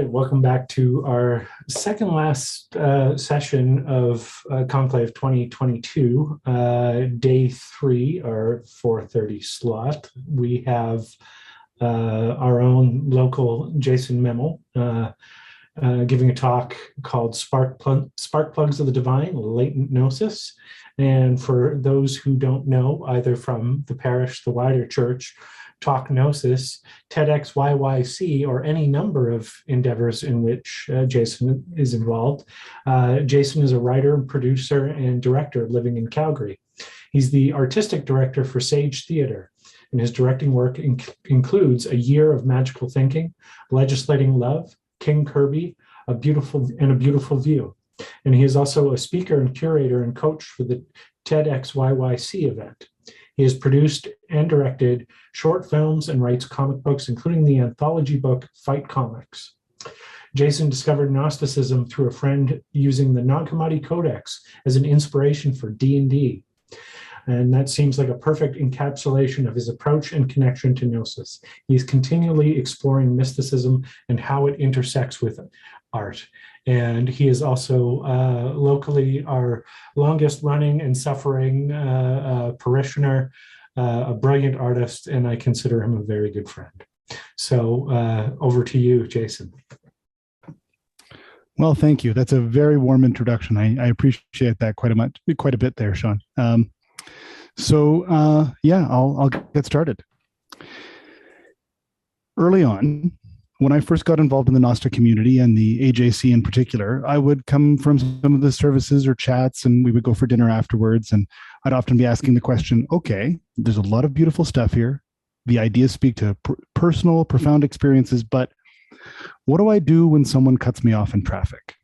right, welcome back to our second last session of Conclave 2022, day 3, our 4:30 slot. We have our own local Jason Mehmel giving a talk called Sparkplugs of the Divine, Latent Gnosis. And for those who don't know, either from the parish, the wider church, Talk Gnosis, TEDxYYC, or any number of endeavors in which Jason is involved. Jason is a writer, producer, and director living in Calgary. He's the artistic director for Sage Theatre, and his directing work includes A Year of Magical Thinking, Legislating Love, King Kirby, A Beautiful View. And he is also a speaker and curator and coach for the TEDxYYC event. He has produced and directed short films and writes comic books, including the anthology book Fight Comics. Jason discovered Gnosticism through a friend using the Nag Hammadi Codex as an inspiration for D&D. And that seems like a perfect encapsulation of his approach and connection to Gnosis. He's continually exploring mysticism and how it intersects with art. And he is also locally our longest running and suffering parishioner, a brilliant artist, and I consider him a very good friend. So over to you, Jason. Well, thank you. That's a very warm introduction. I appreciate that quite a bit there, Sean. I'll get started. Early on, when I first got involved in the Gnostic community and the AJC in particular, I would come from some of the services or chats, and we would go for dinner afterwards. And I'd often be asking the question, okay, there's a lot of beautiful stuff here. The ideas speak to personal, profound experiences, but what do I do when someone cuts me off in traffic?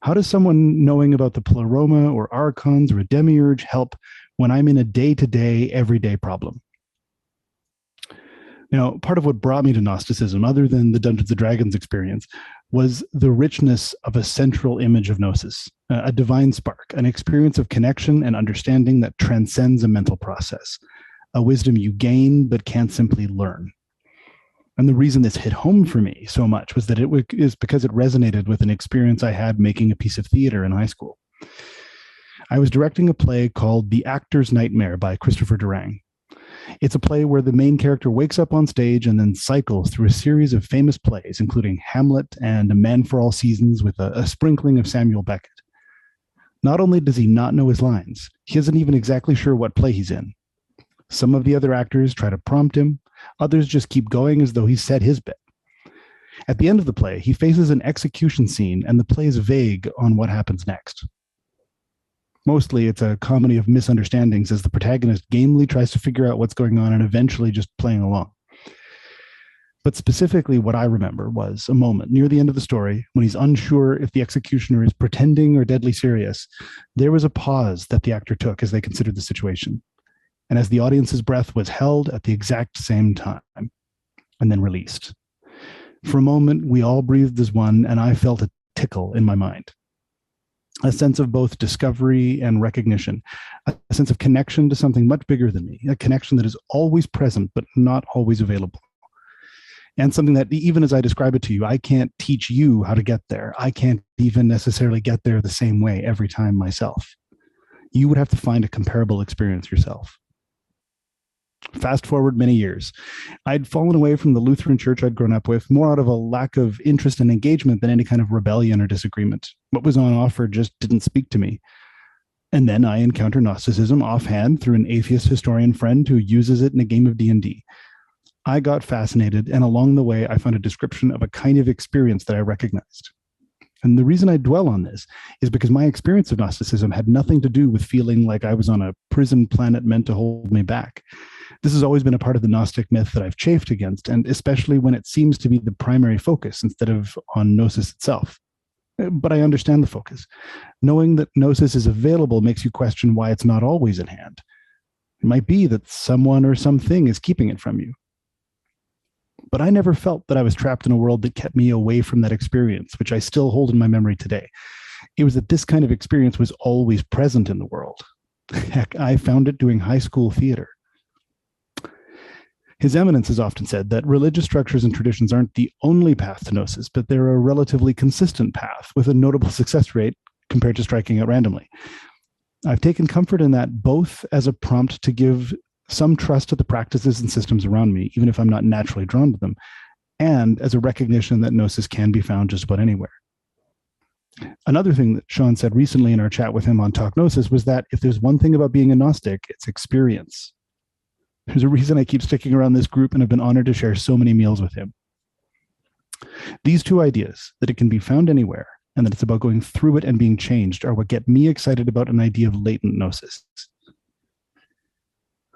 How does someone knowing about the pleroma or archons or a demiurge help when I'm in a day-to-day, everyday problem? Now, part of what brought me to Gnosticism, other than the Dungeons & Dragons experience, was the richness of a central image of Gnosis, a divine spark, an experience of connection and understanding that transcends a mental process, a wisdom you gain but can't simply learn. And the reason this hit home for me so much was that is because it resonated with an experience I had making a piece of theater in high school. I was directing a play called The Actor's Nightmare by Christopher Durang. It's a play where the main character wakes up on stage and then cycles through a series of famous plays, including Hamlet and A Man for All Seasons with a sprinkling of Samuel Beckett. Not only does he not know his lines, he isn't even exactly sure what play he's in. Some of the other actors try to prompt him, others just keep going as though he's said his bit. At the end of the play, he faces an execution scene and the play is vague on what happens next. Mostly, it's a comedy of misunderstandings as the protagonist gamely tries to figure out what's going on and eventually just playing along. But specifically, what I remember was a moment near the end of the story when he's unsure if the executioner is pretending or deadly serious. There was a pause that the actor took as they considered the situation, and as the audience's breath was held at the exact same time, and then released. For a moment, we all breathed as one, and I felt a tickle in my mind. A sense of both discovery and recognition, a sense of connection to something much bigger than me, a connection that is always present but not always available. And something that, even as I describe it to you, I can't teach you how to get there. I can't even necessarily get there the same way every time myself. You would have to find a comparable experience yourself. Fast forward many years. I'd fallen away from the Lutheran church I'd grown up with more out of a lack of interest and engagement than any kind of rebellion or disagreement. What was on offer just didn't speak to me. And then I encountered Gnosticism offhand through an atheist historian friend who uses it in a game of D&D. I got fascinated, and along the way, I found a description of a kind of experience that I recognized. And the reason I dwell on this is because my experience of Gnosticism had nothing to do with feeling like I was on a prison planet meant to hold me back. This has always been a part of the Gnostic myth that I've chafed against, and especially when it seems to be the primary focus instead of on Gnosis itself. But I understand the focus. Knowing that Gnosis is available makes you question why it's not always in hand. It might be that someone or something is keeping it from you. But I never felt that I was trapped in a world that kept me away from that experience, which I still hold in my memory today. It was that this kind of experience was always present in the world. Heck, I found it doing high school theater. His Eminence has often said that religious structures and traditions aren't the only path to Gnosis, but they're a relatively consistent path with a notable success rate compared to striking out randomly. I've taken comfort in that both as a prompt to give some trust to the practices and systems around me, even if I'm not naturally drawn to them, and as a recognition that Gnosis can be found just about anywhere. Another thing that Sean said recently in our chat with him on Talk Gnosis was that if there's one thing about being a Gnostic, it's experience. There's a reason I keep sticking around this group, and I've been honored to share so many meals with him. These two ideas, that it can be found anywhere and that it's about going through it and being changed, are what get me excited about an idea of latent Gnosis.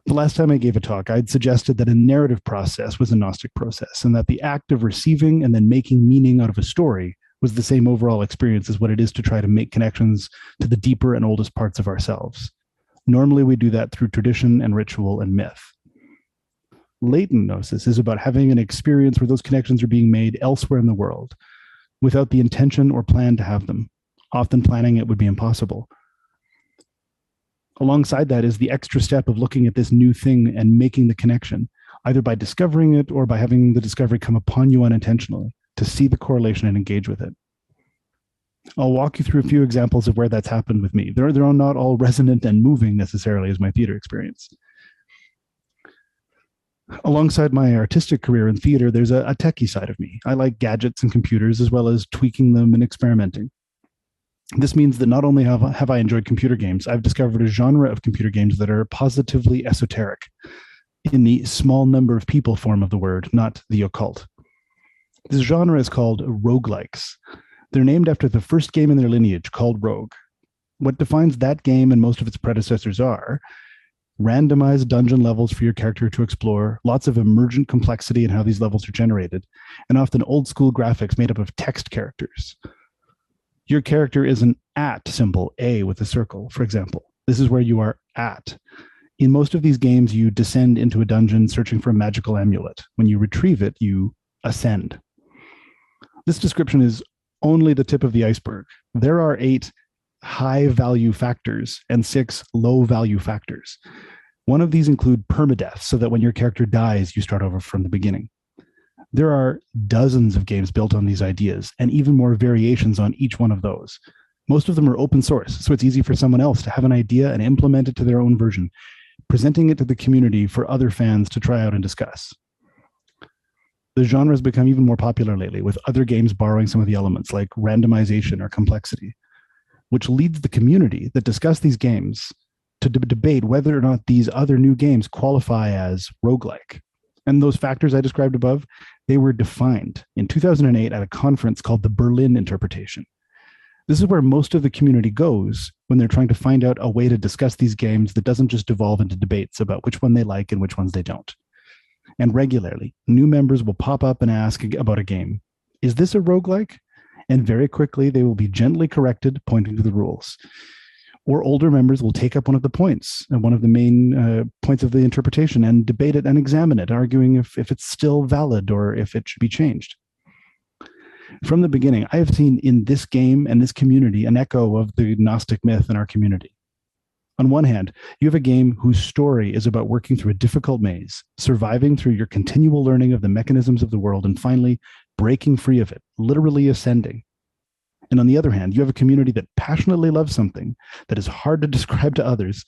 The last time I gave a talk, I'd suggested that a narrative process was a Gnostic process, and that the act of receiving and then making meaning out of a story was the same overall experience as what it is to try to make connections to the deeper and oldest parts of ourselves. Normally, we do that through tradition and ritual and myth. Latent Gnosis is about having an experience where those connections are being made elsewhere in the world without the intention or plan to have them. Often planning it would be impossible. Alongside that is the extra step of looking at this new thing and making the connection, either by discovering it or by having the discovery come upon you unintentionally, to see the correlation and engage with it. I'll walk you through a few examples of where that's happened with me. They're not all resonant and moving necessarily as my theater experience. Alongside my artistic career in theater, there's a techie side of me. I like gadgets and computers as well as tweaking them and experimenting. This means that not only have I enjoyed computer games, I've discovered a genre of computer games that are positively esoteric, in the small number of people form of the word, not the occult. This genre is called roguelikes. They're named after the first game in their lineage, called Rogue. What defines that game and most of its predecessors are randomized dungeon levels for your character to explore, lots of emergent complexity in how these levels are generated, and often old school graphics made up of text characters. Your character is an at symbol, A with a circle, for example. This is where you are at. In most of these games, you descend into a dungeon searching for a magical amulet. When you retrieve it, you ascend. This description is only the tip of the iceberg. There are 8 high-value factors and 6 low-value factors. One of these include permadeath, so that when your character dies, you start over from the beginning. There are dozens of games built on these ideas, and even more variations on each one of those. Most of them are open source, so it's easy for someone else to have an idea and implement it to their own version, presenting it to the community for other fans to try out and discuss. The genre has become even more popular lately, with other games borrowing some of the elements, like randomization or complexity, which leads the community that discuss these games to debate whether or not these other new games qualify as roguelike. And those factors I described above, they were defined in 2008 at a conference called the Berlin Interpretation. This is where most of the community goes when they're trying to find out a way to discuss these games that doesn't just devolve into debates about which one they like and which ones they don't. And regularly, new members will pop up and ask about a game. Is this a roguelike? And very quickly, they will be gently corrected, pointing to the rules. Or older members will take up one of the points, and one of the main points of the interpretation, and debate it and examine it, arguing if it's still valid or if it should be changed. From the beginning, I have seen in this game and this community an echo of the Gnostic myth in our community. On one hand, you have a game whose story is about working through a difficult maze, surviving through your continual learning of the mechanisms of the world, and finally breaking free of it, literally ascending. And on the other hand, you have a community that passionately loves something that is hard to describe to others,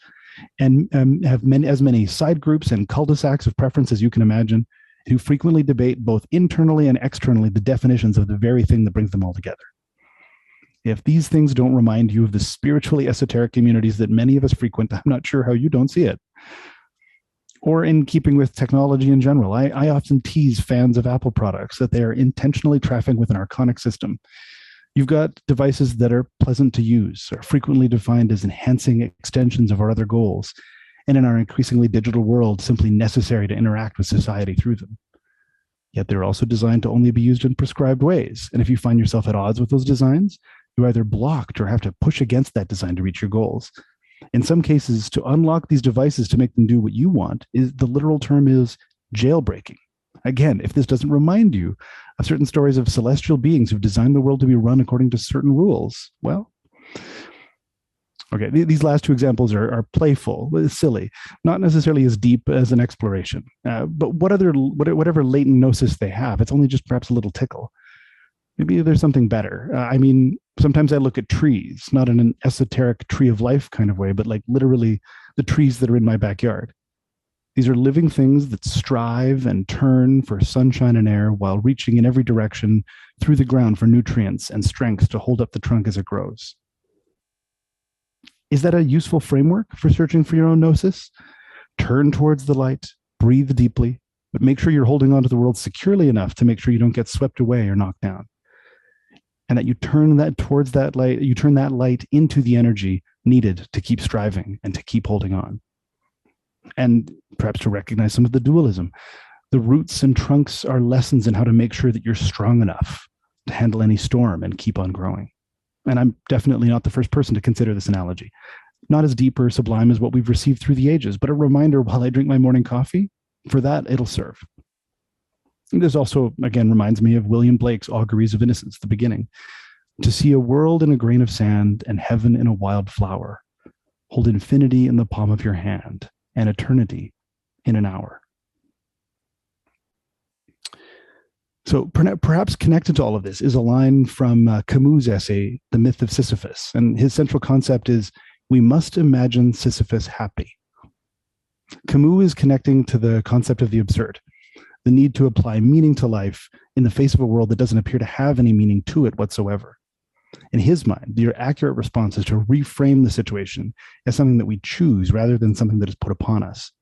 and have as many side groups and cul-de-sacs of preference as you can imagine, who frequently debate both internally and externally the definitions of the very thing that brings them all together. If these things don't remind you of the spiritually esoteric communities that many of us frequent, I'm not sure how you don't see it. Or in keeping with technology in general, I often tease fans of Apple products that they are intentionally trafficking with an archonic system. You've got devices that are pleasant to use, are frequently defined as enhancing extensions of our other goals, and in our increasingly digital world, simply necessary to interact with society through them. Yet they're also designed to only be used in prescribed ways. And if you find yourself at odds with those designs, you're either blocked or have to push against that design to reach your goals. In some cases, to unlock these devices to make them do what you want, the literal term is jailbreaking. Again, if this doesn't remind you of certain stories of celestial beings who've designed the world to be run according to certain rules, well, Okay, these last two examples are playful, silly, not necessarily as deep as an exploration. But whatever latent gnosis they have, it's only just perhaps a little tickle. Maybe there's something better. I mean, sometimes I look at trees, not in an esoteric tree of life kind of way, but like literally the trees that are in my backyard. These are living things that strive and turn for sunshine and air while reaching in every direction through the ground for nutrients and strength to hold up the trunk as it grows. Is that a useful framework for searching for your own gnosis? Turn towards the light, breathe deeply, but make sure you're holding onto the world securely enough to make sure you don't get swept away or knocked down. And that you turn that towards that light, you turn that light into the energy needed to keep striving and to keep holding on. And perhaps to recognize some of the dualism. The roots and trunks are lessons in how to make sure that you're strong enough to handle any storm and keep on growing. And I'm definitely not the first person to consider this analogy. Not as deep or sublime as what we've received through the ages, but a reminder while I drink my morning coffee, for that it'll serve. And this also, again, reminds me of William Blake's Auguries of Innocence, the beginning. To see a world in a grain of sand and heaven in a wild flower. Hold infinity in the palm of your hand and eternity in an hour. So perhaps connected to all of this is a line from Camus' essay, The Myth of Sisyphus. And his central concept is, we must imagine Sisyphus happy. Camus is connecting to the concept of the absurd, the need to apply meaning to life in the face of a world that doesn't appear to have any meaning to it whatsoever. In his mind, the accurate response is to reframe the situation as something that we choose rather than something that is put upon us,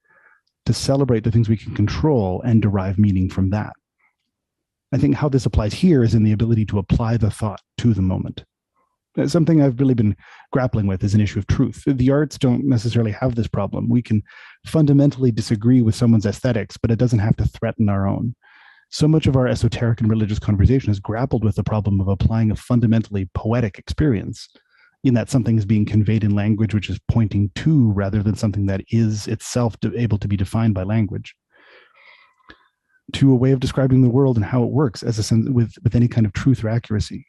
to celebrate the things we can control and derive meaning from that. I think how this applies here is in the ability to apply the thought to the moment. Something I've really been grappling with is an issue of truth. The arts don't necessarily have this problem. We can fundamentally disagree with someone's aesthetics, but it doesn't have to threaten our own. So much of our esoteric and religious conversation has grappled with the problem of applying a fundamentally poetic experience, in that something is being conveyed in language which is pointing to rather than something that is itself able to be defined by language, to a way of describing the world and how it works as a sense with any kind of truth or accuracy.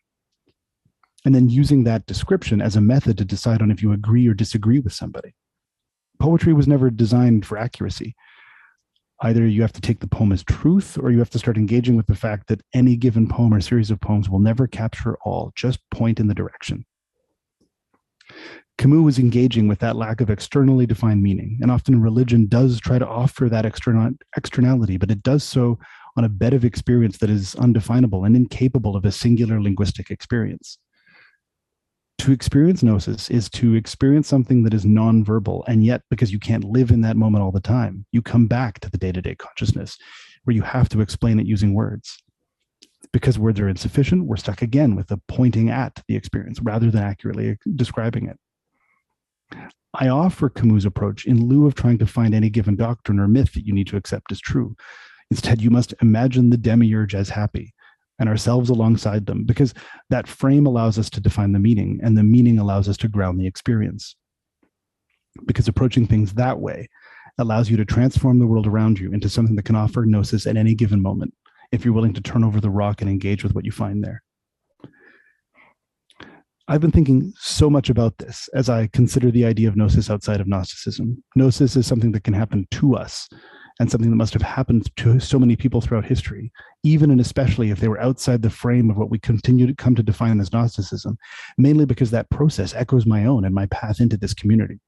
And then using that description as a method to decide on if you agree or disagree with somebody. Poetry was never designed for accuracy. Either you have to take the poem as truth, or you have to start engaging with the fact that any given poem or series of poems will never capture all, just point in the direction. Camus was engaging with that lack of externally defined meaning, and often religion does try to offer that externality, but it does so on a bed of experience that is undefinable and incapable of a singular linguistic experience. To experience gnosis is to experience something that is nonverbal, and yet, because you can't live in that moment all the time, you come back to the day-to-day consciousness where you have to explain it using words. Because words are insufficient, we're stuck again with the pointing at the experience rather than accurately describing it. I offer Camus' approach in lieu of trying to find any given doctrine or myth that you need to accept as true. Instead, you must imagine the demiurge as happy, and ourselves alongside them, because that frame allows us to define the meaning, and the meaning allows us to ground the experience. Because approaching things that way allows you to transform the world around you into something that can offer gnosis at any given moment, if you're willing to turn over the rock and engage with what you find there. I've been thinking so much about this as I consider the idea of gnosis outside of Gnosticism. Gnosis is something that can happen to us, and something that must have happened to so many people throughout history, even and especially if they were outside the frame of what we continue to come to define as Gnosticism, mainly because that process echoes my own and my path into this community.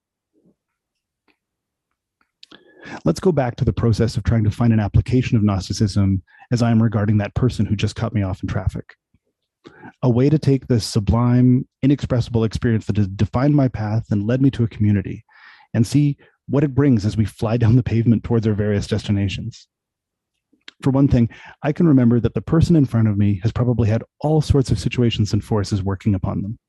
Let's go back to the process of trying to find an application of Gnosticism as I am regarding that person who just cut me off in traffic. A way to take this sublime, inexpressible experience that has defined my path and led me to a community and see what it brings as we fly down the pavement towards our various destinations. For one thing, I can remember that the person in front of me has probably had all sorts of situations and forces working upon them.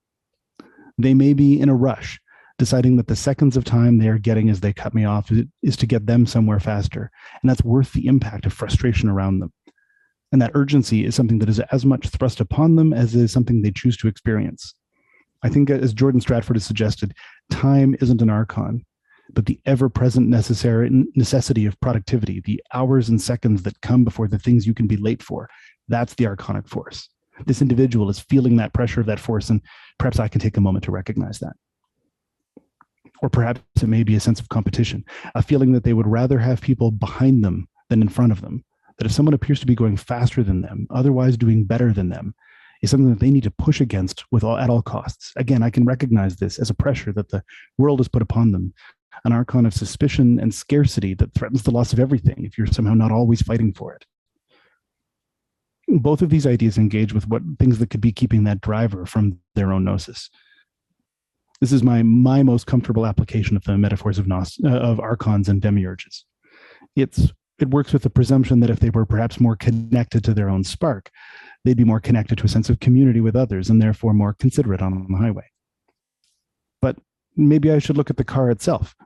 They may be in a rush, deciding that the seconds of time they are getting as they cut me off is to get them somewhere faster, and that's worth the impact of frustration around them. And that urgency is something that is as much thrust upon them as it is something they choose to experience. I think, as Jordan Stratford has suggested, time isn't an archon, but the ever-present necessity of productivity, the hours and seconds that come before the things you can be late for, that's the archonic force. This individual is feeling that pressure of that force, and perhaps I can take a moment to recognize that. Or perhaps it may be a sense of competition, a feeling that they would rather have people behind them than in front of them. That if someone appears to be going faster than them, otherwise doing better than them, is something that they need to push against at all costs. Again, I can recognize this as a pressure that the world has put upon them, an archon of suspicion and scarcity that threatens the loss of everything if you're somehow not always fighting for it. Both of these ideas engage with what things that could be keeping that driver from their own gnosis. This is my most comfortable application of the metaphors of archons and demiurges. It works with the presumption that if they were perhaps more connected to their own spark, they'd be more connected to a sense of community with others and therefore more considerate on the highway. But maybe I should look at the car itself.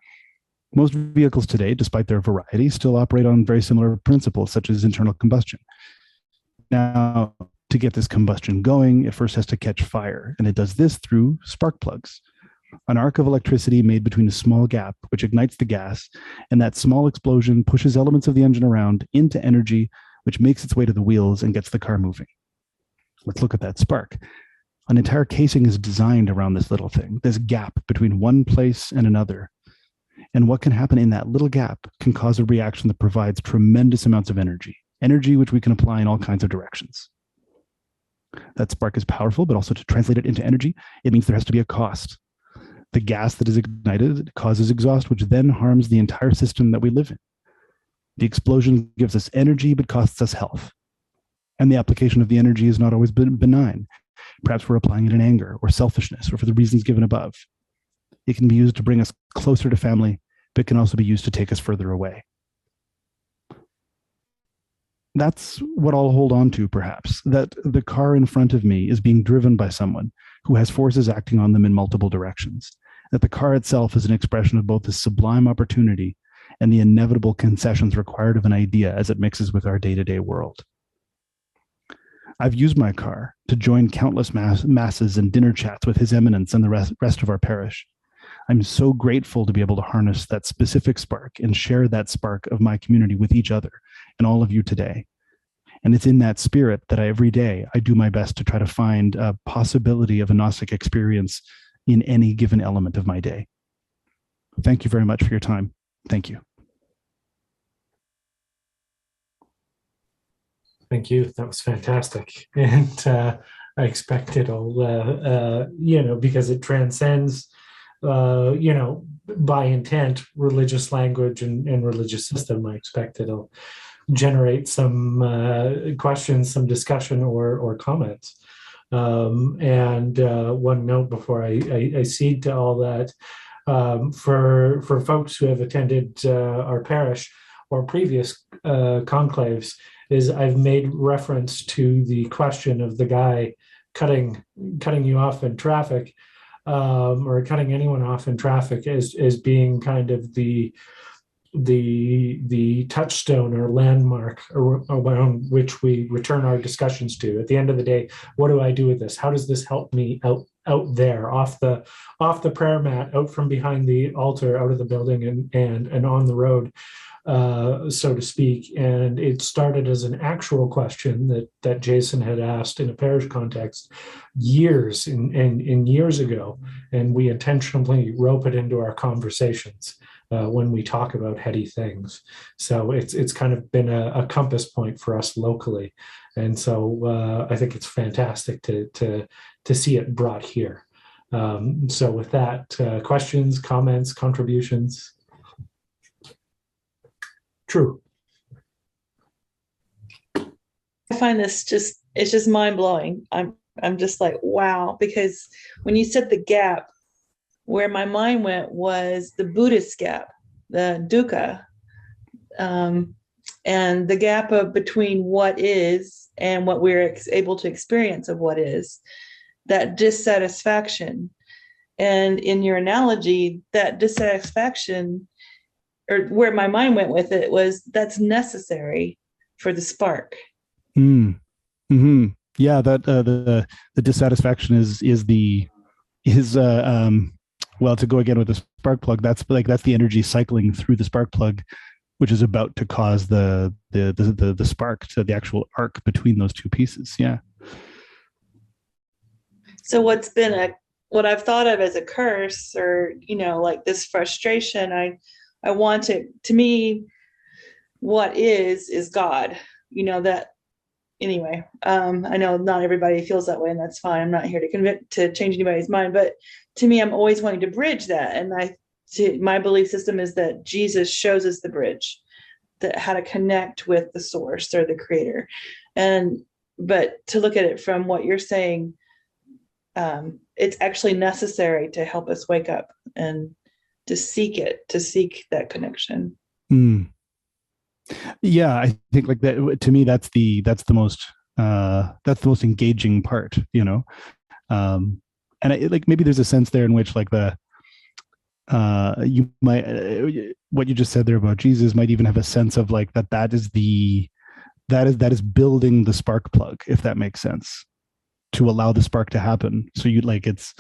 Most vehicles today, despite their variety, still operate on very similar principles, such as internal combustion. Now, to get this combustion going, it first has to catch fire, and it does this through spark plugs, an arc of electricity made between a small gap, which ignites the gas, and that small explosion pushes elements of the engine around into energy, which makes its way to the wheels and gets the car moving. Let's look at that spark. An entire casing is designed around this little thing, this gap between one place and another. And what can happen in that little gap can cause a reaction that provides tremendous amounts of energy which we can apply in all kinds of directions. That spark is powerful, but also to translate it into energy, it means there has to be a cost. The gas that is ignited causes exhaust, which then harms the entire system that we live in. The explosion gives us energy, but costs us health. And the application of the energy is not always benign. Perhaps we're applying it in anger or selfishness or for the reasons given above. It can be used to bring us closer to family, but it can also be used to take us further away. That's what I'll hold on to, perhaps, that the car in front of me is being driven by someone who has forces acting on them in multiple directions, that the car itself is an expression of both the sublime opportunity and the inevitable concessions required of an idea as it mixes with our day-to-day world. I've used my car to join countless masses and dinner chats with His Eminence and the rest of our parish. I'm so grateful to be able to harness that specific spark and share that spark of my community with each other and all of you today. And it's in that spirit that every day I do my best to try to find a possibility of a Gnostic experience in any given element of my day. Thank you very much for your time. Thank you. Thank you. That was fantastic. And I expect it'll, because it transcends, by intent, religious language and religious system. I expect it'll generate some questions, some discussion or comments. And one note before I cede to all that, for folks who have attended our parish or previous conclaves, is I've made reference to the question of the guy cutting you off in traffic, or cutting anyone off in traffic as being kind of the touchstone or landmark around which we return our discussions to. At the end of the day, what do I do with this? How does this help me out there, off the prayer mat, out from behind the altar, out of the building and on the road, so to speak? And it started as an actual question that Jason had asked in a parish context years and years ago, and we intentionally rope it into our conversations when we talk about heady things. So it's kind of been a compass point for us locally, and so I think it's fantastic to see it brought here. So with that, questions, comments, contributions? True. I find this it's just mind-blowing. I'm just like, wow, because when you said the gap, where my mind went was the Buddhist gap, the dukkha, and the gap between what is and what we're able to experience of what is, that dissatisfaction. And in your analogy, that dissatisfaction, or where my mind went with it, was that's necessary for the spark. Mm-hmm. Yeah, that the dissatisfaction is well, to go again with the spark plug, that's the energy cycling through the spark plug, which is about to cause the spark, to the actual arc between those two pieces. Yeah. So what's been what I've thought of as a curse, or, like this frustration, I want it to me, what is God, that anyway. I know not everybody feels that way, and that's fine. I'm not here to change anybody's mind, but to me, I'm always wanting to bridge that. And my belief system is that Jesus shows us the bridge, that how to connect with the source or the creator. But to look at it from what you're saying, it's actually necessary to help us wake up and to seek that connection. Yeah, I think like that, to me, that's the most engaging part, and like maybe there's a sense there in which like you might what you just said there about Jesus might even have a sense of like that is building the spark plug, if that makes sense, to allow the spark to happen. So you like it's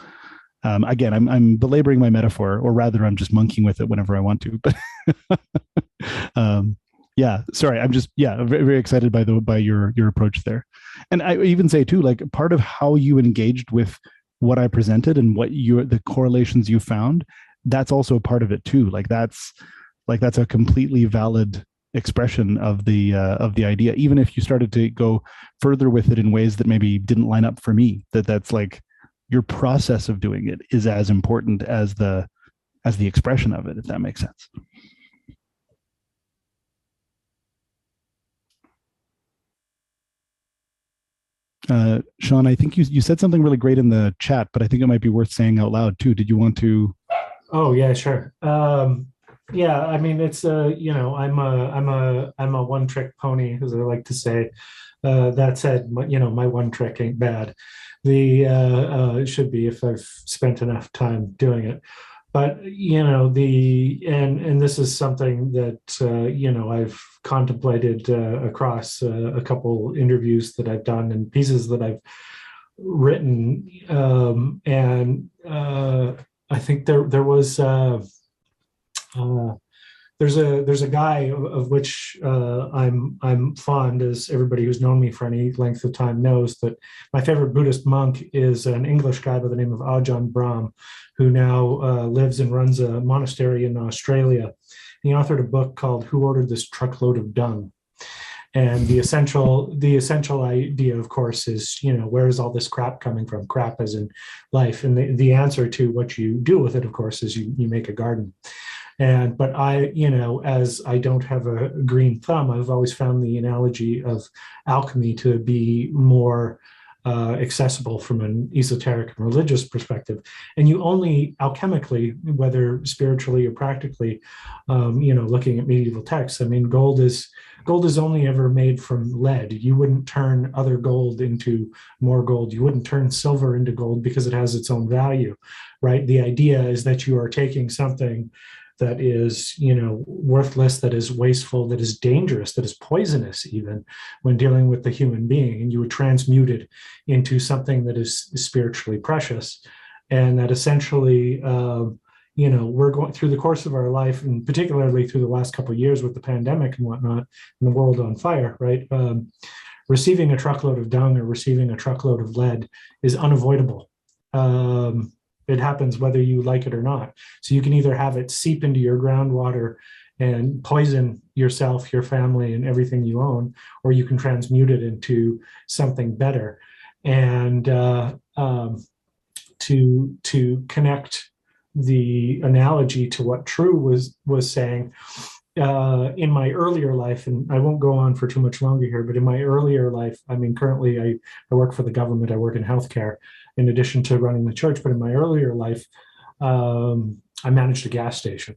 again, I'm belaboring my metaphor, or rather I'm just monkeying with it whenever I want to, but yeah, sorry, I'm just very, very excited by your approach there. And I even say too, like part of how you engaged with what I presented and the correlations you found, that's also a part of it too. That's a completely valid expression of the idea, even if you started to go further with it in ways that maybe didn't line up for me. That's like your process of doing it is as important as the expression of it, if that makes sense. Sean, I think you said something really great in the chat, but I think it might be worth saying out loud too. Did you want to? Oh yeah, sure. Yeah, I mean, it's I'm a one trick pony, as I like to say. That said, my one trick ain't bad. It should be if I've spent enough time doing it. But and this is something that I've contemplated across a couple interviews that I've done and pieces that I've written, and I think there was there's a guy of which I'm fond, as everybody who's known me for any length of time knows, that my favorite Buddhist monk is an English guy by the name of Ajahn Brahm, who now lives and runs a monastery in Australia. He authored a book called "Who Ordered This Truckload of Dung?" And the essential idea, of course, is, where is all this crap coming from? Crap as in life. And the answer to what you do with it, of course, is you make a garden. But as I don't have a green thumb, I've always found the analogy of alchemy to be more accessible from an esoteric and religious perspective. And you only alchemically, whether spiritually or practically, looking at medieval texts, I mean, gold is only ever made from lead. You wouldn't turn other gold into more gold. You wouldn't turn silver into gold because it has its own value, right? The idea is that you are taking something that is, worthless, that is wasteful, that is dangerous, that is poisonous even when dealing with the human being, and you would transmute it into something that is spiritually precious. And that essentially, we're going through the course of our life, and particularly through the last couple of years with the pandemic and whatnot, and the world on fire, right? Receiving a truckload of dung or receiving a truckload of lead is unavoidable. It happens whether you like it or not. So you can either have it seep into your groundwater and poison yourself, your family, and everything you own, or you can transmute it into something better. And to connect the analogy to what True was saying, in my earlier life, and I won't go on for too much longer here, but in my earlier life, I mean, currently I work for the government, I work in healthcare in addition to running the church, but in my earlier life, I managed a gas station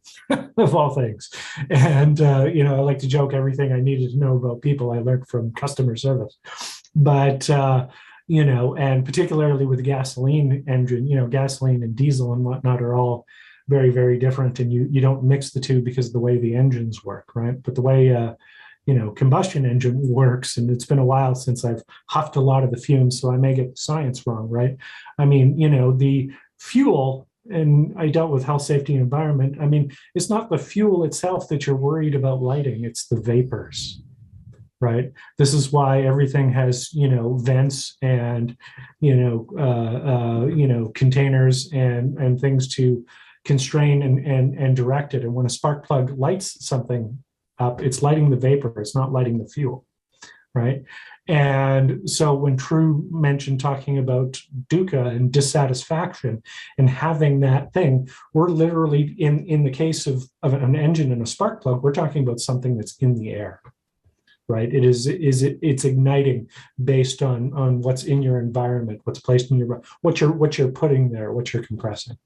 of all things. And, I like to joke, everything I needed to know about people, I learned from customer service. But, and particularly with the gasoline engine, gasoline and diesel and whatnot are all very, very different, and you don't mix the two because of the way the engines work, right? But the way combustion engine works, and it's been a while since I've huffed a lot of the fumes, so I may get the science wrong, right? I mean, the fuel, and I dealt with health, safety, and environment. I mean, it's not the fuel itself that you're worried about lighting, it's the vapors. right? This is why everything has, vents and, containers and things to constrain and direct it. And when a spark plug lights something up, it's lighting the vapor, it's not lighting the fuel, right? And so when True mentioned talking about dukkha and dissatisfaction and having that thing, we're literally in the case of an engine and a spark plug, we're talking about something that's in the air, right? It's igniting based on what's in your environment, what's placed in your, what you're putting there, what you're compressing.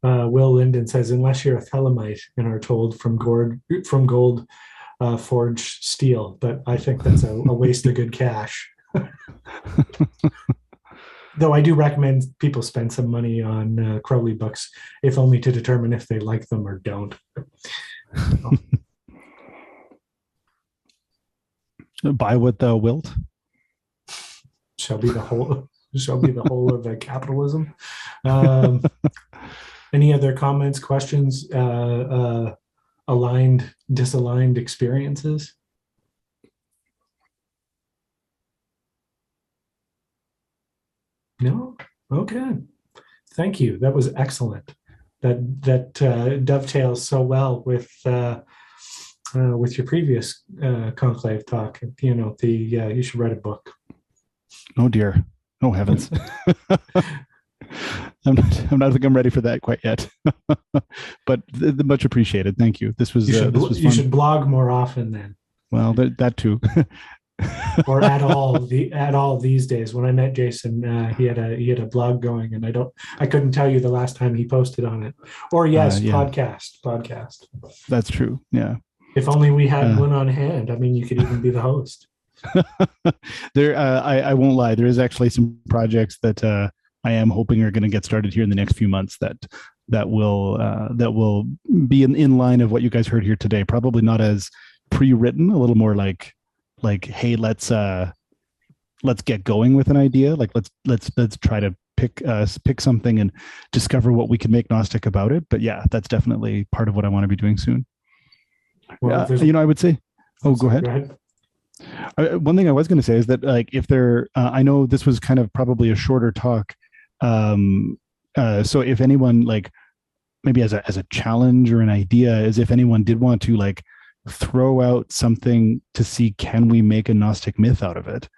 Will Linden says, unless you're a Thelemite and are told from gold forged steel, but I think that's a waste of good cash. Though I do recommend people spend some money on Crowley books, if only to determine if they like them or don't. Buy what thou wilt. Shall be the whole of capitalism. Any other comments, questions, aligned, disaligned experiences? No? Okay. Thank you. That was excellent. That dovetails so well with your previous conclave talk. You should write a book. Oh dear. Oh heavens. I'm not think I'm ready for that quite yet, but much appreciated. Thank you. This was fun. You should blog more often then. Well, that too. Or at all these days. When I met Jason, he had a blog going, and I couldn't tell you the last time he posted on it. Or podcast. That's true. Yeah. If only we had one on hand. I mean, you could even be the host. There, I won't lie. There is actually some projects that I am hoping are going to get started here in the next few months that will be in line of what you guys heard here today. Probably not as pre-written, a little more like, hey, let's get going with an idea. Like let's try to pick something and discover what we can make Gnostic about it. But yeah, that's definitely part of what I want to be doing soon. Well, I would say, go ahead. One thing I was going to say is that, like, if there, I know this was kind of probably a shorter talk. So if anyone, like, maybe as a challenge or an idea, is if anyone did want to, like, throw out something to see, can we make a Gnostic myth out of it,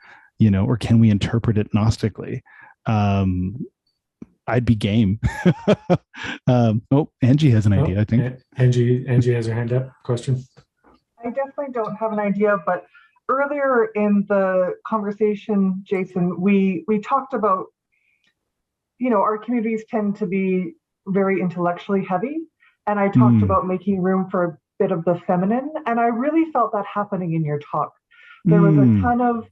or can we interpret it Gnostically? I'd be game. Angie has an idea, I think. Angie has her hand up. Question. I definitely don't have an idea, but earlier in the conversation, Jason, we talked about, our communities tend to be very intellectually heavy. And I talked about making room for a bit of the feminine. And I really felt that happening in your talk. There was a ton of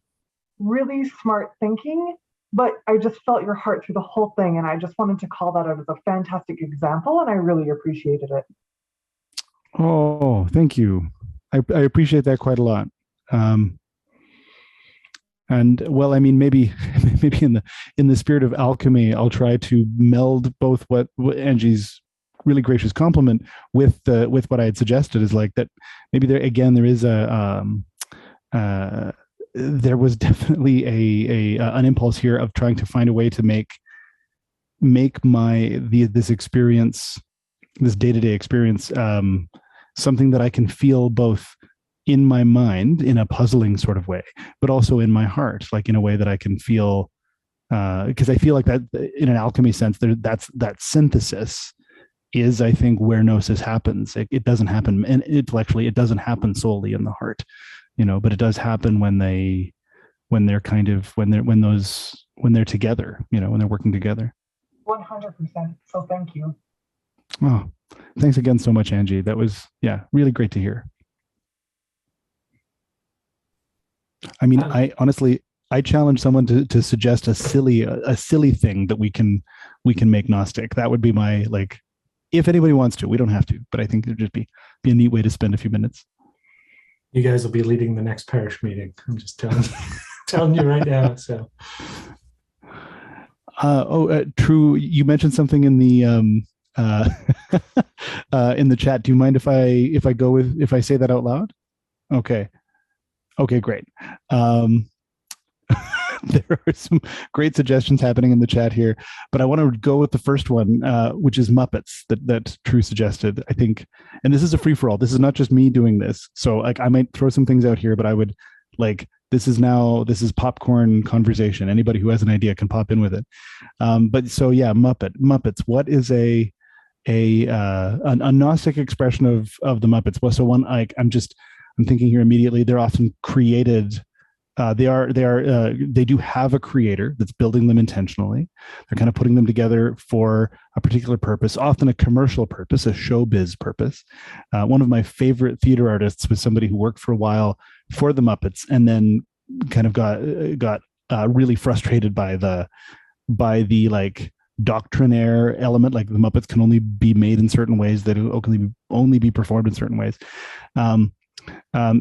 really smart thinking, but I just felt your heart through the whole thing. And I just wanted to call that out as a fantastic example. And I really appreciated it. Oh, thank you. I appreciate that quite a lot. And well, I mean, maybe in the spirit of alchemy, I'll try to meld both what Angie's really gracious compliment with what I had suggested, is like that maybe there is there was definitely an impulse here of trying to find a way to make this experience, this day-to-day experience, something that I can feel both in my mind in a puzzling sort of way, but also in my heart, like in a way that I can feel, because I feel like that in an alchemy sense, that synthesis is, I think, where Gnosis happens. It doesn't happen, and intellectually, it doesn't happen solely in the heart, but it does happen when they're together, when they're working together. 100%. So thank you. Oh, thanks again so much, Angie. That was, really great to hear. I mean, I honestly challenge someone to suggest a silly thing that we can make Gnostic. That would be my, like, if anybody wants to. We don't have to, but I think it'd just be a neat way to spend a few minutes. You guys will be leading the next parish meeting. I'm just telling you. telling you right now. So, True. You mentioned something in the in the chat. Do you mind if I say that out loud? Okay. Okay, great. There are some great suggestions happening in the chat here, but I want to go with the first one, which is Muppets that True suggested. I think, and this is a free for all. This is not just me doing this. So like, I might throw some things out here, but I would like, this is popcorn conversation. Anybody who has an idea can pop in with it. But so yeah, Muppets. What is a Gnostic expression of the Muppets? Well, so one, like, I'm thinking here immediately. They're often created. They do have a creator that's building them intentionally. They're kind of putting them together for a particular purpose, often a commercial purpose, a showbiz purpose. One of my favorite theater artists was somebody who worked for a while for the Muppets and then kind of got really frustrated by the like doctrinaire element, like the Muppets can only be made in certain ways, that only be performed in certain ways.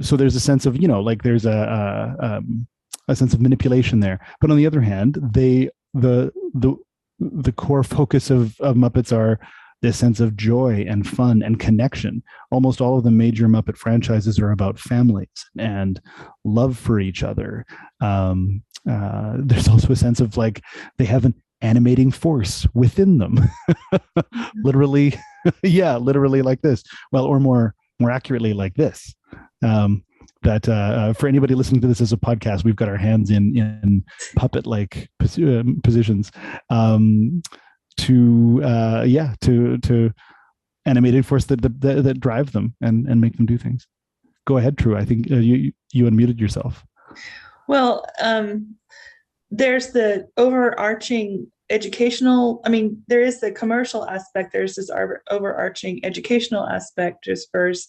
So there's a sense of, like there's a sense of manipulation there. But on the other hand, the core focus of Muppets are this sense of joy and fun and connection. Almost all of the major Muppet franchises are about families and love for each other. There's also a sense of like they have an animating force within them. Literally, yeah, literally like this. Well, or more accurately like this. That for anybody listening to this as a podcast, we've got our hands in puppet-like positions to animated force that drive them and make them do things. Go ahead, True. I think you unmuted yourself. Well, there's the overarching educational, there is the commercial aspect, there's this overarching educational aspect as far as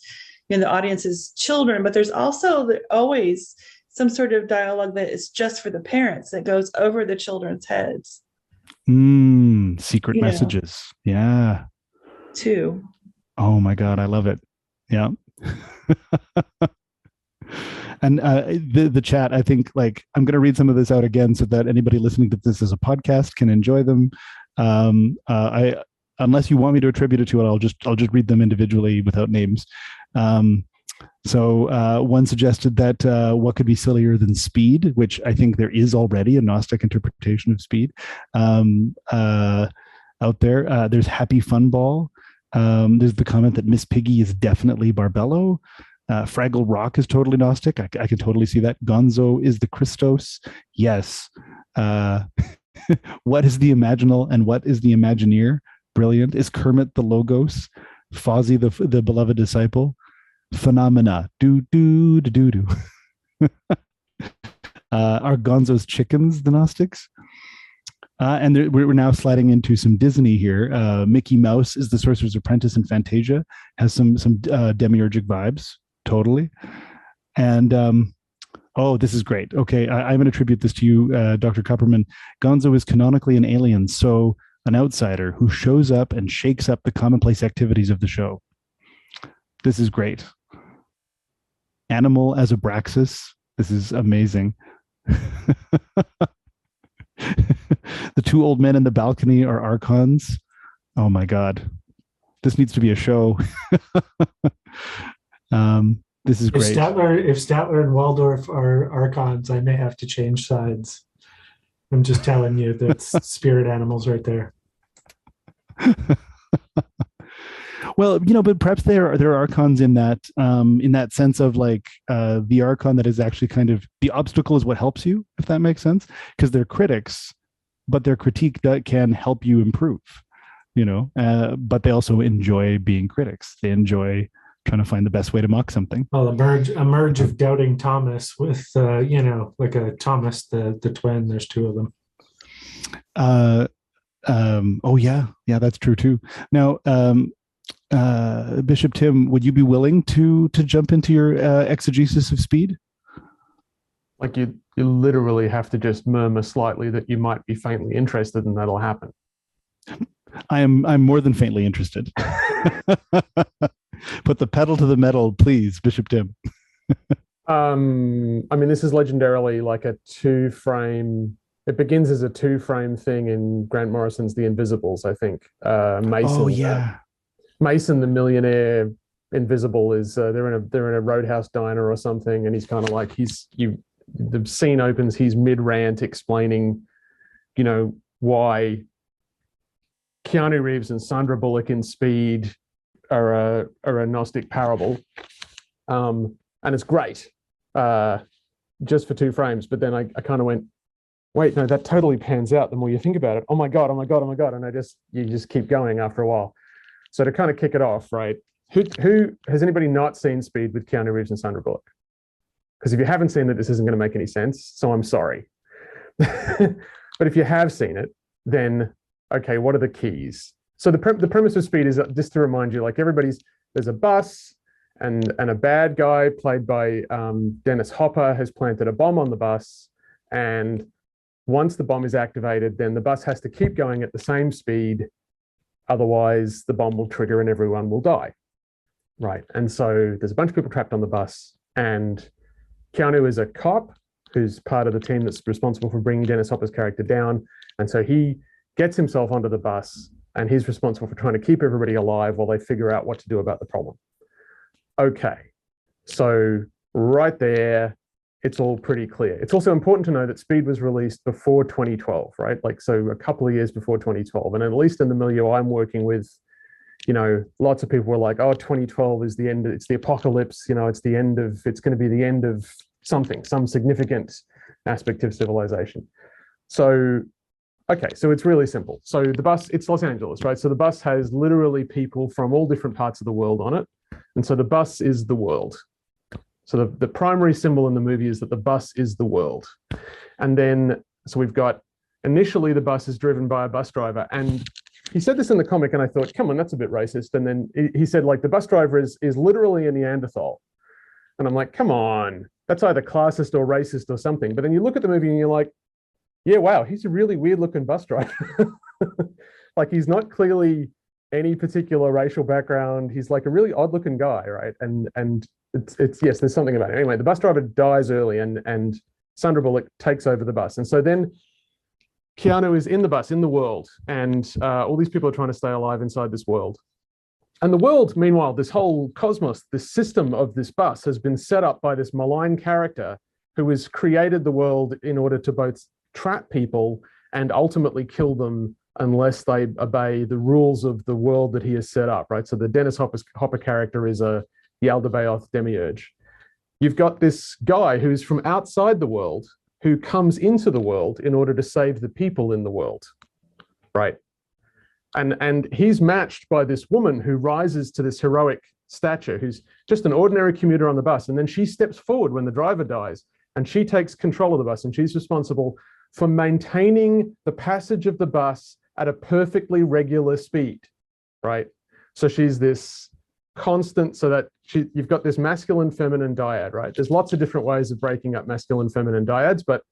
the audience is children, but there's also always some sort of dialogue that is just for the parents that goes over the children's heads. Secret messages. Yeah. Too. Oh my God, I love it. Yeah. And the chat, I think, like, I'm going to read some of this out again so that anybody listening to this as a podcast can enjoy them. Unless you want me to attribute it to it, I'll just read them individually without names. So one suggested that what could be sillier than speed, which I think there is already a Gnostic interpretation of speed out there. There's Happy Fun Ball. There's the comment that Miss Piggy is definitely Barbello. Fraggle Rock is totally Gnostic. I can totally see that. Gonzo is the Christos. Yes. What is the imaginal and what is the Imagineer? Brilliant. Is Kermit the Logos? Fozzie the beloved disciple? Phenomena. Do. Are Gonzo's chickens the Gnostics? And we're now sliding into some Disney here. Mickey Mouse is the Sorcerer's Apprentice in Fantasia. Has some demiurgic vibes. Totally. And this is great. Okay, I'm going to attribute this to you, Dr. Kupperman. Gonzo is canonically an alien, so an outsider who shows up and shakes up the commonplace activities of the show. This is great. Animal as Abraxas. This is amazing. The two old men in the balcony are archons. Oh my God. This needs to be a show. This is great. If Statler and Waldorf are archons, I may have to change sides. I'm just telling you, that's spirit animals right there. Well, but perhaps there are archons in that sense of like the archon that is actually kind of the obstacle is what helps you, if that makes sense, because they're critics, but their critique that can help you improve, but they also enjoy being critics. They enjoy trying to find the best way to mock something. Well, a merge of doubting Thomas with like a Thomas the twin. There's two of them. Oh yeah, that's true too. Now, Bishop Tim, would you be willing to jump into your exegesis of speed? Like you literally have to just murmur slightly that you might be faintly interested, and that'll happen. I'm more than faintly interested. Put the pedal to the metal, please, Bishop Tim. I mean, this is legendarily like a two-frame. It begins as a two-frame thing in Grant Morrison's The Invisibles, I think. Mason, Oh yeah. Mason, the millionaire invisible, is they're in a roadhouse diner or something, and he's kind of like the scene opens, he's mid-rant explaining, why Keanu Reeves and Sandra Bullock in Speed are a Gnostic parable, and it's great, just for two frames. But then I kind of went, wait, no, that totally pans out the more you think about it. Oh my god, oh my god, oh my god, and you just keep going after a while. So to kind of kick it off, right? Who has anybody not seen Speed with Keanu Reeves and Sandra Bullock? Because if you haven't seen it, this isn't going to make any sense. So I'm sorry. But if you have seen it, then okay, what are the keys? So the premise of Speed is just to remind you, like there's a bus, and a bad guy played by Dennis Hopper has planted a bomb on the bus, and once the bomb is activated, then the bus has to keep going at the same speed, otherwise the bomb will trigger and everyone will die, right? And so there's a bunch of people trapped on the bus, and Keanu is a cop who's part of the team that's responsible for bringing Dennis Hopper's character down, and so he gets himself onto the bus, and he's responsible for trying to keep everybody alive while they figure out what to do about the problem. Okay, so right there, it's all pretty clear. It's also important to know that Speed was released before 2012, right? Like, so a couple of years before 2012. And at least in the milieu I'm working with, lots of people were like, oh, 2012 is the end, it's the apocalypse, it's going to be the end of something, some significant aspect of civilization. So, okay, so it's really simple. So the bus, it's Los Angeles, right? So the bus has literally people from all different parts of the world on it. And so the bus is the world. So the primary symbol in the movie is that the bus is the world. And then, so we've got, initially the bus is driven by a bus driver. And he said this in the comic, and I thought, come on, that's a bit racist. And then he said, like, the bus driver is literally a Neanderthal. And I'm like, come on, that's either classist or racist or something. But then you look at the movie and you're like, yeah, wow, he's a really weird looking bus driver. Like, he's not clearly any particular racial background. He's like a really odd looking guy, right? And it's yes, there's something about it. Anyway, the bus driver dies early, and Sandra Bullock takes over the bus. And so then Keanu is in the bus, in the world, and all these people are trying to stay alive inside this world. And the world, meanwhile, this whole cosmos, this system of this bus has been set up by this malign character who has created the world in order to both trap people and ultimately kill them unless they obey the rules of the world that he has set up, right? So the Dennis Hopper character is a Yaldabaoth demiurge. You've got this guy who's from outside the world who comes into the world in order to save the people in the world, right? And he's matched by this woman who rises to this heroic stature, who's just an ordinary commuter on the bus. And then she steps forward when the driver dies, and she takes control of the bus, and she's responsible for maintaining the passage of the bus at a perfectly regular speed, right? So she's this constant, so that you've got this masculine feminine dyad, right? There's lots of different ways of breaking up masculine feminine dyads, but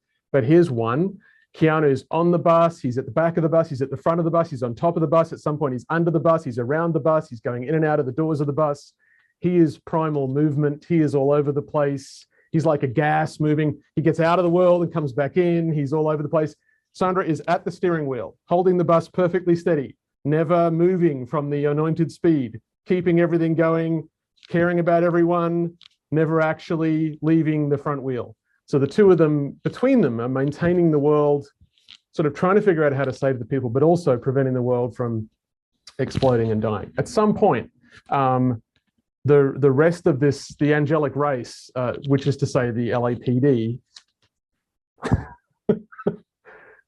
here's one. Keanu's on the bus, he's at the back of the bus, he's at the front of the bus, he's on top of the bus, at some point he's under the bus, he's around the bus, he's going in and out of the doors of the bus. He is primal movement, he is all over the place, he's like a gas moving, he gets out of the world and comes back in, he's all over the place. Sandra is at the steering wheel, holding the bus perfectly steady, never moving from the anointed speed, keeping everything going, caring about everyone, never actually leaving the front wheel. So the two of them, between them, are maintaining the world, sort of trying to figure out how to save the people, but also preventing the world from exploding and dying. At some point, the rest of this, the angelic race, which is to say the LAPD,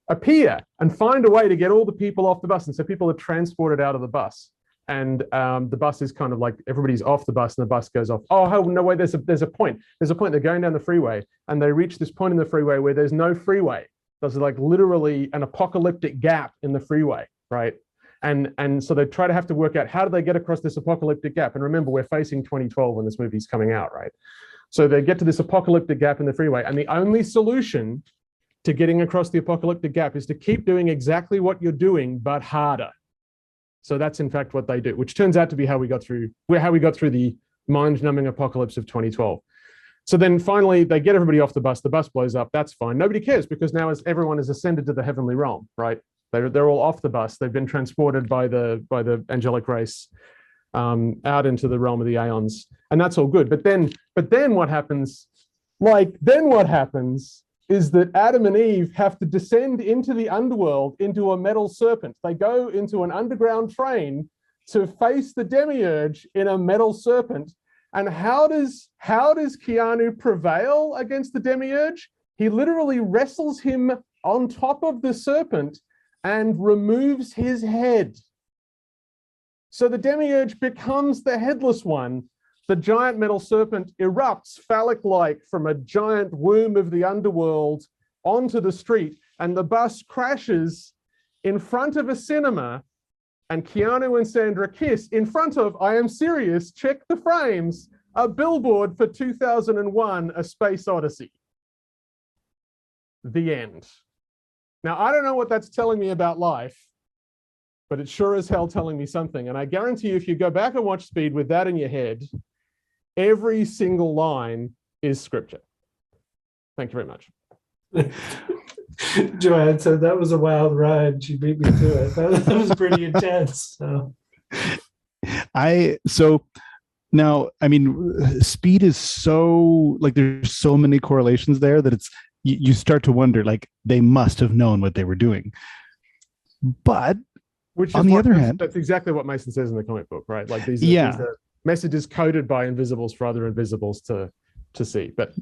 appear and find a way to get all the people off the bus. And so people are transported out of the bus. And the bus is kind of like, everybody's off the bus and the bus goes off. Oh, no way, there's a point. There's a point, they're going down the freeway and they reach this point in the freeway where there's no freeway. There's like literally an apocalyptic gap in the freeway, right? And so they try to have to work out, how do they get across this apocalyptic gap? And remember, we're facing 2012 when this movie's coming out, right? So they get to this apocalyptic gap in the freeway, and the only solution to getting across the apocalyptic gap is to keep doing exactly what you're doing, but harder. So that's in fact what they do, which turns out to be how we got through the mind-numbing apocalypse of 2012. So then finally they get everybody off the bus blows up. That's fine. Nobody cares because now as everyone has ascended to the heavenly realm, right? They're all off the bus. They've been transported by the angelic race out into the realm of the aeons, and that's all good. But then what happens? What happens is that Adam and Eve have to descend into the underworld into a metal serpent. They go into an underground train to face the demiurge in a metal serpent. And how does Keanu prevail against the demiurge? He literally wrestles him on top of the serpent and removes his head. So the demiurge becomes the headless one. The giant metal serpent erupts phallic-like from a giant womb of the underworld onto the street, and the bus crashes in front of a cinema, and Keanu and Sandra kiss in front of, I am serious, check the frames, a billboard for 2001, A Space Odyssey. The end. Now, I don't know what that's telling me about life, but it's sure as hell telling me something. And I guarantee you, if you go back and watch Speed with that in your head, every single line is scripture. Thank you very much. Joanne said that was a wild ride. She beat me to it. That was pretty intense. So now, I mean, Speed is so, like, there's so many correlations there that you start to wonder, like, they must have known what they were doing. But on the other hand, that's exactly what Mason says in the comic book, right? Like these are messages coded by invisibles for other invisibles to see. But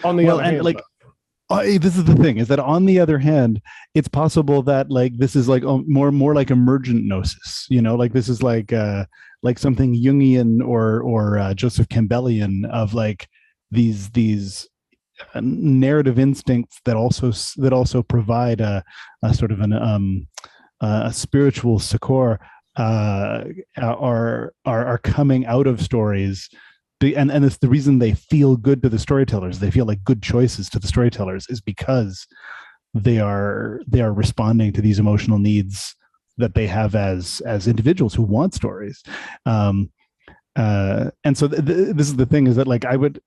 on the other hand, like, this is the thing, is that on the other hand, it's possible that, like, this is like more like emergent gnosis, like this is like something Jungian or Joseph Campbellian of like these narrative instincts that also provide a sort of a spiritual succor are coming out of stories. And it's the reason they feel good to the storytellers. They feel like good choices to the storytellers is because they are responding to these emotional needs that they have as individuals who want stories. And so this is the thing, is that, like, I would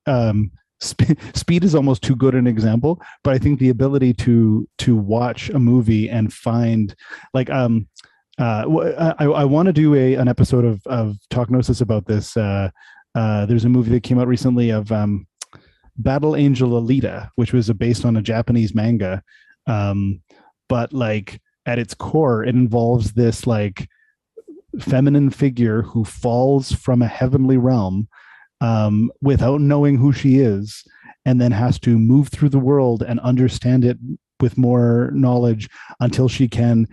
Speed is almost too good an example, but I think the ability to watch a movie and find, like, I want to do an episode of Talk Gnosis about this. There's a movie that came out recently of Battle Angel Alita, which was based on a Japanese manga. But, like, at its core, it involves this, like, feminine figure who falls from a heavenly realm without knowing who she is, and then has to move through the world and understand it with more knowledge until she can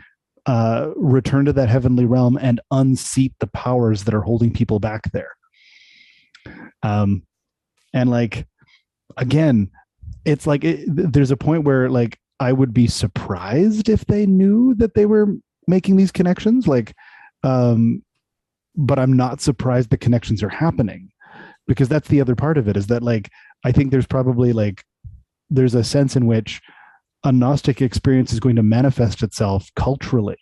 return to that heavenly realm and unseat the powers that are holding people back there. And, like, again, it's like there's a point where, like, I would be surprised if they knew that they were making these connections, like, but I'm not surprised the connections are happening, because that's the other part of it, is that, like, I think there's probably, like, there's a sense in which a Gnostic experience is going to manifest itself culturally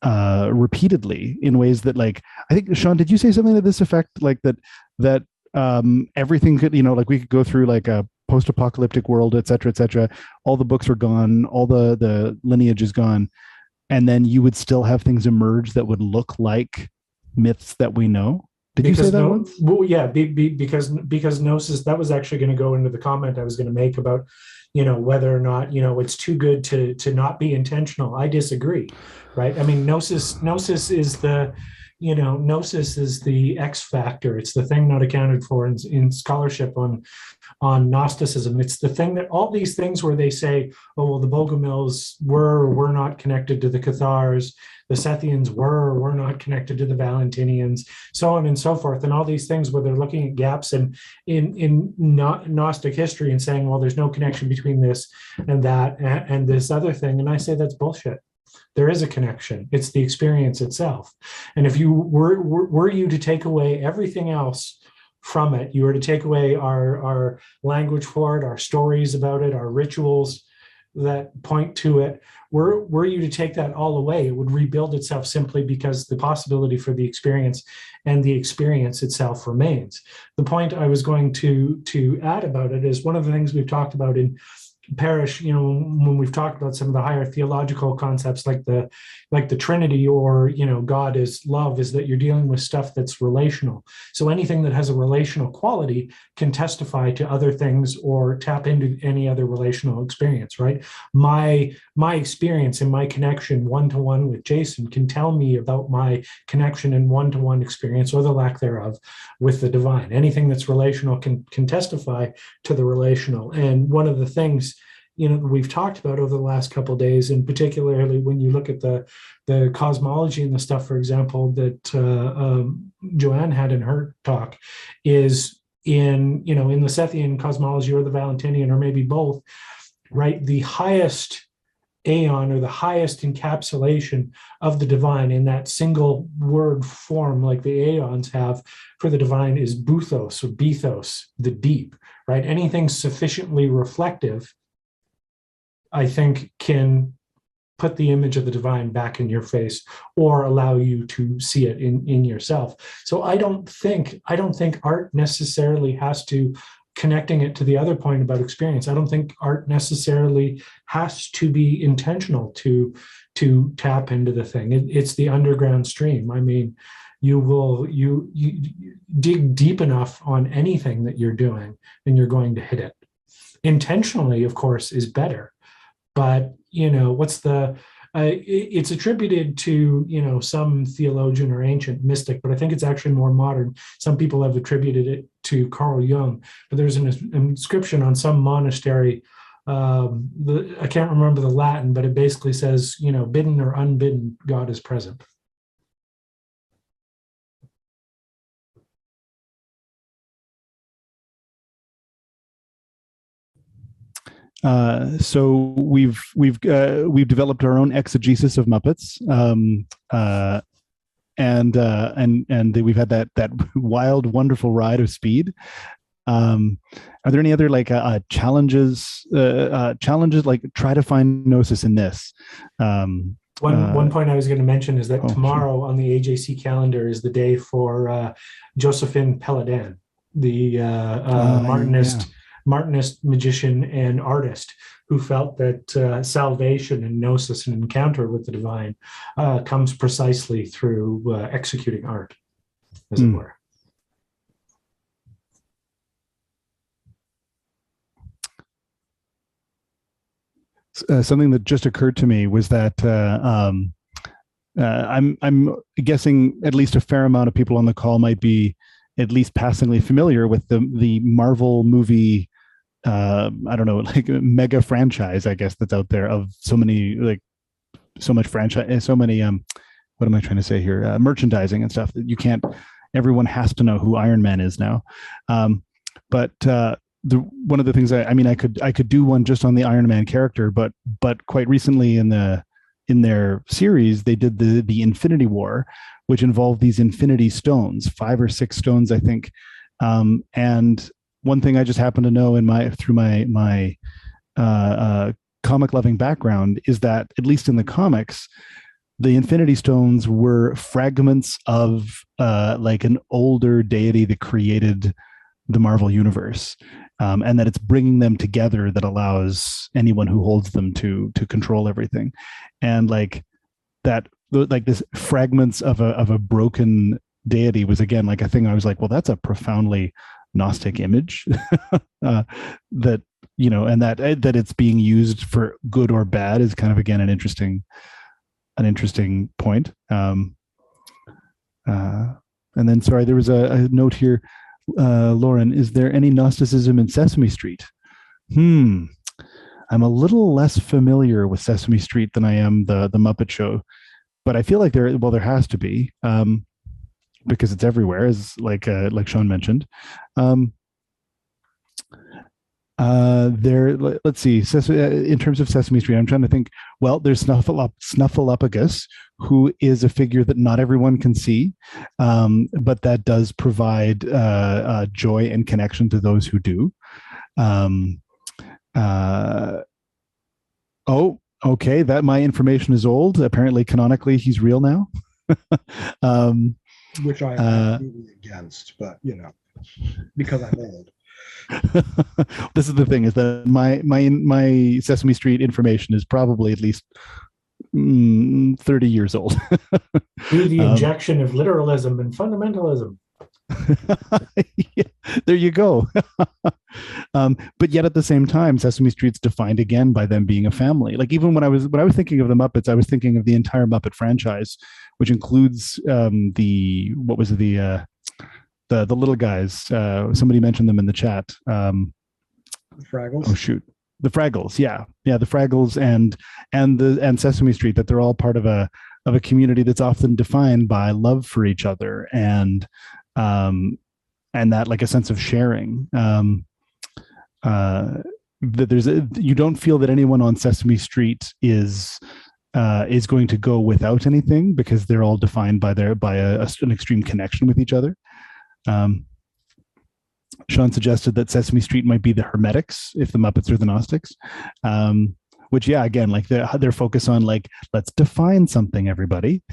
repeatedly in ways that, like, I think, Sean, did you say something to this effect, like that everything could, like, we could go through, like, a post-apocalyptic world, et cetera, all the books are gone, all the lineage is gone, and then you would still have things emerge that would look like myths that we know? Did you say that once? Well, yeah, because Gnosis, that was actually going to go into the comment I was going to make about, whether or not, it's too good to not be intentional. I disagree, right? I mean, Gnosis is the, Gnosis is the X factor. It's the thing not accounted for in scholarship on Gnosticism. It's the thing that all these things where they say, oh, well, the Bogomils were or were not connected to the Cathars, the Sethians were or were not connected to the Valentinians, so on and so forth. And all these things where they're looking at gaps in Gnostic history and saying, well, there's no connection between this and that and this other thing. And I say that's bullshit. There is a connection. It's the experience itself. And if you were you to take away everything else from it, you were to take away our language for it, our stories about it, our rituals, that point to it, were you to take that all away, it would rebuild itself simply because the possibility for the experience and the experience itself remains. The point I was going to add about it is one of the things we've talked about in Parish, when we've talked about some of the higher theological concepts like the Trinity, or God is love, is that you're dealing with stuff that's relational. So anything that has a relational quality can testify to other things or tap into any other relational experience, right? My experience and my connection one-to-one with Jason can tell me about my connection and one-to-one experience, or the lack thereof, with the divine. Anything that's relational can testify to the relational. And one of the things we've talked about over the last couple of days, and particularly when you look at the cosmology and the stuff, for example, that Joanne had in her talk, is in the Sethian cosmology or the Valentinian, or maybe both, right? The highest aeon, or the highest encapsulation of the divine in that single word form, like the aeons have for the divine, is buthos, or bethos, the deep, right? Anything sufficiently reflective, I think, can put the image of the divine back in your face, or allow you to see it in yourself. So I don't think art necessarily has to, connecting it to the other point about experience, I don't think art necessarily has to be intentional to tap into the thing. It's the underground stream. I mean, you dig deep enough on anything that you're doing, and you're going to hit it. Intentionally, of course, is better. But it's attributed to some theologian or ancient mystic, but I think it's actually more modern. Some people have attributed it to Carl Jung, but there's an inscription on some monastery. I can't remember the Latin, but it basically says, bidden or unbidden, God is present. So we've developed our own exegesis of Muppets, and we've had that wild, wonderful ride of speed. Are there any other challenges? Like try to find Gnosis in this. One point I was going to mention is that tomorrow, sure, on the AJC calendar is the day for Josephine Peladan, the Martinist. Yeah. Martinist magician and artist, who felt that salvation and gnosis and encounter with the divine comes precisely through executing art, as it were. Something that just occurred to me was that I'm guessing at least a fair amount of people on the call might be at least passingly familiar with the Marvel movie, I don't know, like mega franchise, I guess, that's out there, of so many, so much franchise, so many, what am I trying to say here? Merchandising and stuff that everyone has to know who Iron Man is now. But one of the things I could do one just on the Iron Man character, but quite recently in their series, they did the Infinity War, which involved these Infinity Stones, 5 or 6 stones, I think. And one thing I just happen to know through my comic loving background is that, at least in the comics, the Infinity Stones were fragments of like an older deity that created the Marvel universe, and that it's bringing them together that allows anyone who holds them to control everything. And this fragments of a broken deity was, again, like a thing I was like, well, that's a profoundly Gnostic image that and that it's being used for good or bad is kind of, again, an interesting point. And then, sorry, there was a note here, Lauren, is there any Gnosticism in Sesame Street? I'm a little less familiar with Sesame Street than I am the Muppet Show, but I feel like there has to be, because it's everywhere, as like Sean mentioned. Let's see. In terms of Sesame Street, I'm trying to think. Well, there's Snuffleupagus, who is a figure that not everyone can see, but that does provide joy and connection to those who do. Oh, okay. That my information is old. Apparently, canonically, he's real now. Which I'm absolutely against, but because I'm old. This is the thing: is that my Sesame Street information is probably at least 30 years old. Through the injection of literalism and fundamentalism. Yeah, there you go. But yet at the same time, Sesame Street's defined again by them being a family. Like even when I was thinking of the Muppets, I was thinking of the entire Muppet franchise, which includes the little guys. Somebody mentioned them in the chat. Fraggles. Oh shoot, the Fraggles. Yeah, the Fraggles and Sesame Street. That they're all part of a community that's often defined by love for each other and that like a sense of sharing. That you don't feel that anyone on Sesame Street is going to go without anything because they're all defined by an extreme connection with each other. Sean suggested that Sesame Street might be the Hermetics if the Muppets are the Gnostics. Which, yeah, again, like their focus on like, let's define something, everybody.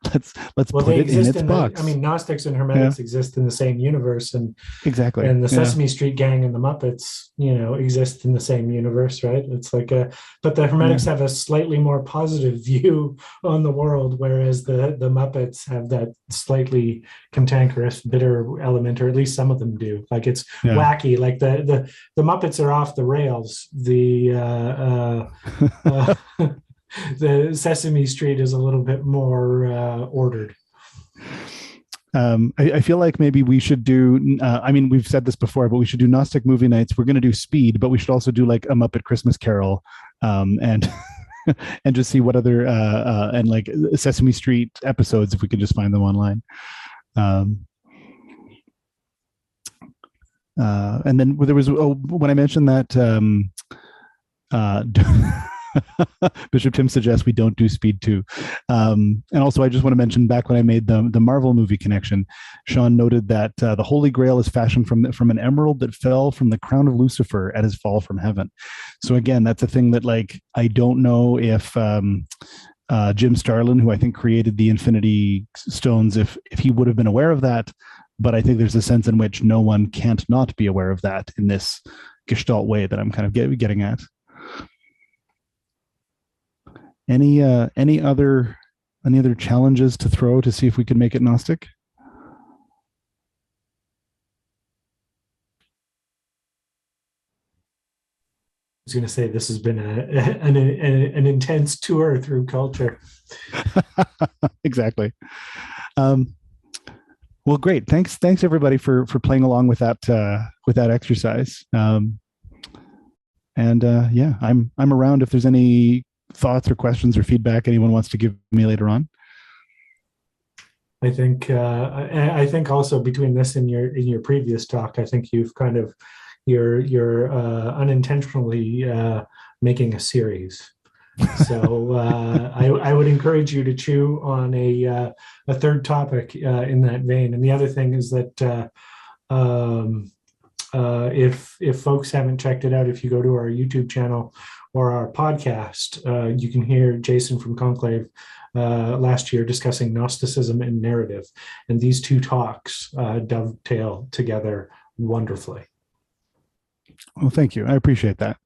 let's put it in its box. Gnostics and Hermetics exist in the same universe, and exactly, and the Sesame Street gang and the Muppets, exist in the same universe, right? It's like but the Hermetics have a slightly more positive view on the world, whereas the Muppets have that slightly cantankerous, bitter element, or at least some of them do. Like it's wacky. Like the Muppets are off the rails. The Sesame Street is a little bit more ordered. I feel like maybe we should do, we've said this before, but we should do Gnostic movie nights. We're going to do Speed, but we should also do like a Muppet Christmas Carol and and just see what other, and like Sesame Street episodes, if we could just find them online. And then there was, when I mentioned that, Bishop Tim suggests we don't do Speed 2. And also, I just want to mention back when I made the Marvel movie connection, Sean noted that the Holy Grail is fashioned from an emerald that fell from the crown of Lucifer at his fall from heaven. So again, that's a thing that like, I don't know if Jim Starlin, who I think created the Infinity Stones, if he would have been aware of that, but I think there's a sense in which no one can't not be aware of that in this Gestalt way that I'm kind of getting at. Any other challenges to throw to see if we can make it Gnostic? I was going to say this has been an intense tour through culture. Exactly. Well, great. Thanks everybody for playing along with that exercise. I'm around if there's any thoughts or questions or feedback anyone wants to give me later on. I think also between this and your previous talk, I think you've kind of you're unintentionally making a series. So I would encourage you to chew on a third topic in that vein. And the other thing is that if folks haven't checked it out, if you go to our YouTube channel or our podcast, you can hear Jason from Conclave last year discussing Gnosticism and narrative. And these two talks dovetail together wonderfully. Well, thank you. I appreciate that.